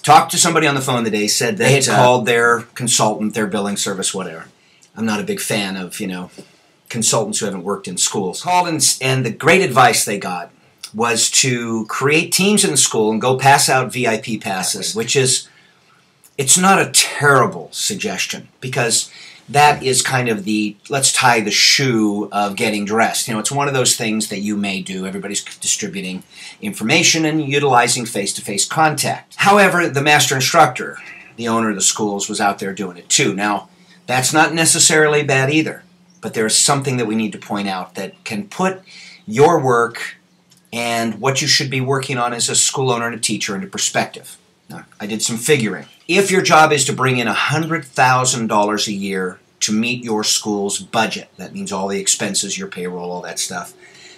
Talked to somebody on the phone today, said that they had called their consultant, their billing service, whatever. I'm not a big fan of, consultants who haven't worked in schools. Called and the great advice they got was to create teams in the school and go pass out VIP passes, which is, it's not a terrible suggestion because that is kind of the, let's tie the shoe of getting dressed. It's one of those things that you may do. Everybody's distributing information and utilizing face-to-face contact. However, the master instructor, the owner of the schools, was out there doing it too. Now, that's not necessarily bad either, but there's something that we need to point out that can put your work and what you should be working on as a school owner and a teacher into perspective. Now, I did some figuring. If your job is to bring in $100,000 a year to meet your school's budget, that means all the expenses, your payroll, all that stuff,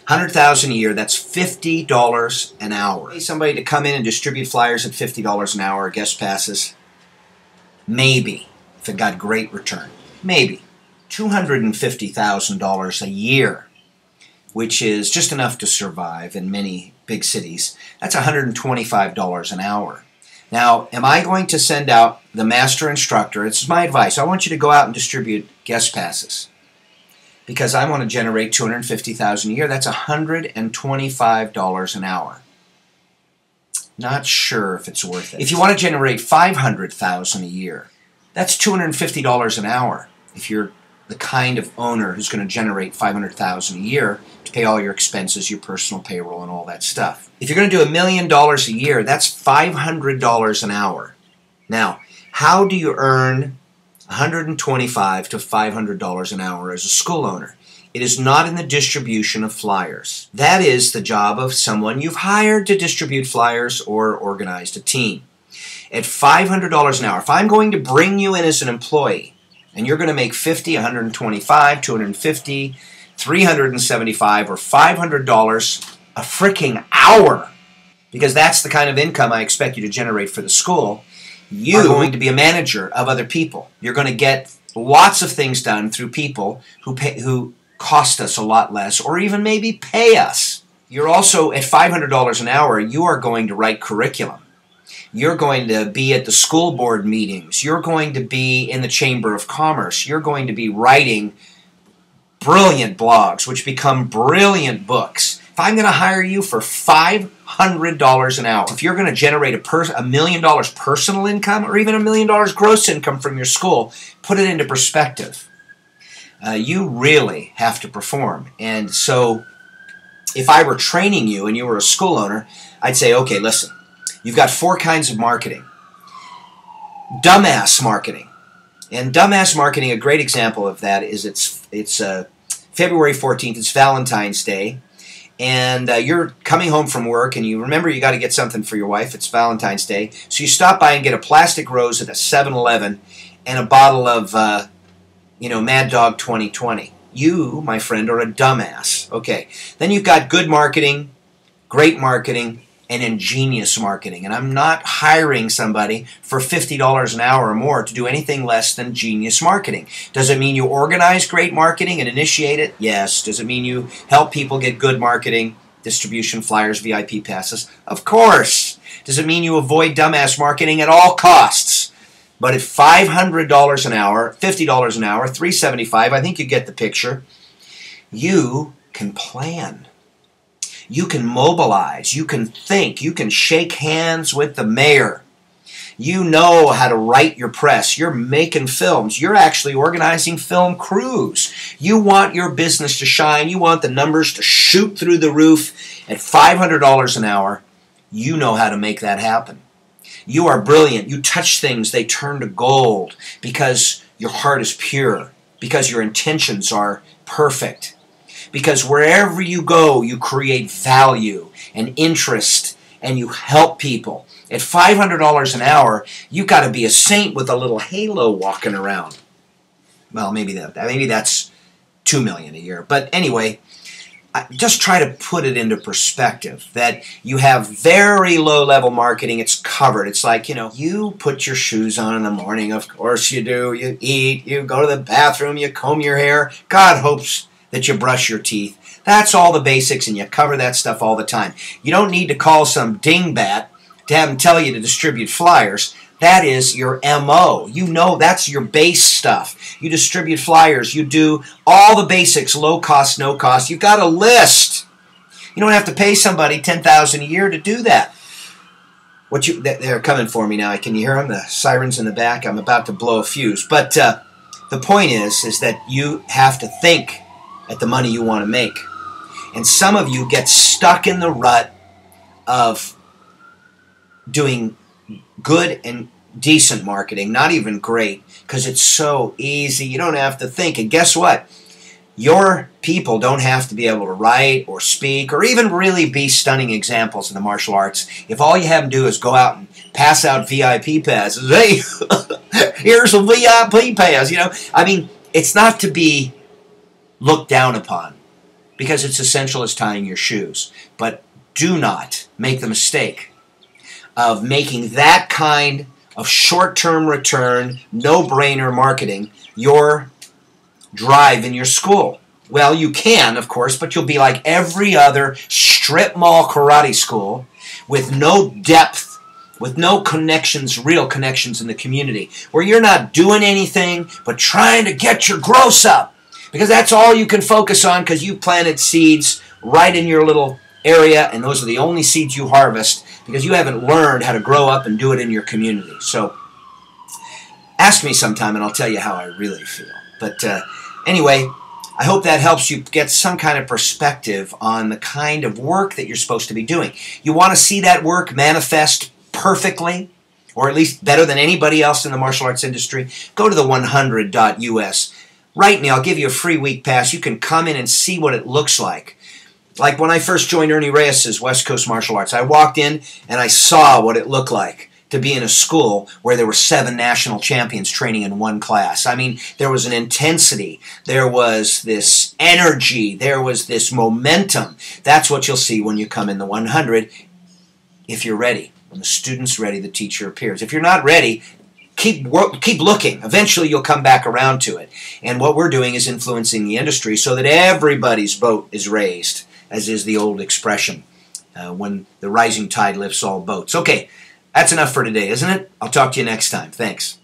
$100,000 a year, that's $50 an hour. Pay somebody to come in and distribute flyers at $50 an hour, guest passes, maybe, if it got great return, maybe. $250,000 a year, which is just enough to survive in many big cities, that's $125 an hour. Now, am I going to send out the master instructor? This is my advice. I want you to go out and distribute guest passes because I want to generate $250,000 a year. That's $125 an hour. Not sure if it's worth it. If you want to generate $500,000 a year, that's $250 an hour. If you're the kind of owner who's going to generate $500,000 a year to pay all your expenses, your personal payroll, and all that stuff. If you're going to do $1 million a year, that's $500 an hour. Now, how do you earn $125 to $500 an hour as a school owner? It is not in the distribution of flyers. That is the job of someone you've hired to distribute flyers or organized a team. At $500 an hour, if I'm going to bring you in as an employee, and you're going to make $50, $125, $250, $375, or $500 a freaking hour, because that's the kind of income I expect you to generate for the school, you are going to be a manager of other people. You're going to get lots of things done through people who cost us a lot less, or even maybe pay us. You're also, at $500 an hour, you are going to write curriculum. You're going to be at the school board meetings. You're going to be in the Chamber of Commerce. You're going to be writing brilliant blogs, which become brilliant books. If I'm going to hire you for $500 an hour, if you're going to generate $1 million personal income or even $1 million gross income from your school, put it into perspective. You really have to perform. And so if I were training you and you were a school owner, I'd say, okay, listen. You've got 4 kinds of marketing. Dumbass marketing. And dumbass marketing, a great example of that is it's February 14th, it's Valentine's Day, and you're coming home from work and you remember you got to get something for your wife, it's Valentine's Day, so you stop by and get a plastic rose at a 7-Eleven and a bottle of, Mad Dog 2020. You, my friend, are a dumbass. Okay, then you've got good marketing, great marketing, and ingenious marketing. And I'm not hiring somebody for $50 an hour or more to do anything less than genius marketing. Does it mean you organize great marketing and initiate it? Yes. Does it mean you help people get good marketing, distribution, flyers, VIP passes? Of course. Does it mean you avoid dumbass marketing at all costs? But at $500 an hour, $50 an hour, $375, I think you get the picture, you can plan. You can mobilize, you can think, you can shake hands with the mayor. You know how to write your press. You're making films. You're actually organizing film crews. You want your business to shine. You want the numbers to shoot through the roof at $500 an hour. You know how to make that happen. You are brilliant. You touch things, they turn to gold because your heart is pure, because your intentions are perfect. Because wherever you go, you create value and interest and you help people. At $500 an hour, you've got to be a saint with a little halo walking around. Well, maybe that's $2 million a year. But anyway, just try to put it into perspective that you have very low-level marketing. It's covered. It's like, you put your shoes on in the morning. Of course you do. You eat. You go to the bathroom. You comb your hair. God hopes that you brush your teeth. That's all the basics, and you cover that stuff all the time. You don't need to call some dingbat to have them tell you to distribute flyers. That is your MO. You know that's your base stuff. You distribute flyers. You do all the basics, low cost, no cost. You've got a list. You don't have to pay somebody $10,000 a year to do that. They're coming for me now. Can you hear them? The sirens in the back. I'm about to blow a fuse. But the point is that you have to think at the money you want to make. And some of you get stuck in the rut of doing good and decent marketing, not even great, because it's so easy. You don't have to think. And guess what? Your people don't have to be able to write or speak or even really be stunning examples in the martial arts. If all you have them do is go out and pass out VIP passes, hey, here's a VIP pass, you know. I mean, it's not to be looked down upon because it's essential as tying your shoes. But do not make the mistake of making that kind of short-term return, no-brainer marketing your drive in your school. Well, you can, of course, but you'll be like every other strip mall karate school with no depth, with no connections, real connections in the community, where you're not doing anything but trying to get your gross up, because that's all you can focus on because you planted seeds right in your little area, and those are the only seeds you harvest because you haven't learned how to grow up and do it in your community. So ask me sometime and I'll tell you how I really feel. But anyway, I hope that helps you get some kind of perspective on the kind of work that you're supposed to be doing. You want to see that work manifest perfectly, or at least better than anybody else in the martial arts industry? Go to the 100.us. Right now, I'll give you a free week pass. You can come in and see what it looks like. Like when I first joined Ernie Reyes' West Coast Martial Arts, I walked in and I saw what it looked like to be in a school where there were 7 national champions training in one class. I mean, there was an intensity, there was this energy, there was this momentum. That's what you'll see when you come in the 100 if you're ready. When the student's ready, the teacher appears. If you're not ready, keep looking. Eventually you'll come back around to it. And what we're doing is influencing the industry so that everybody's boat is raised, as is the old expression, when the rising tide lifts all boats. Okay, that's enough for today, isn't it? I'll talk to you next time. Thanks.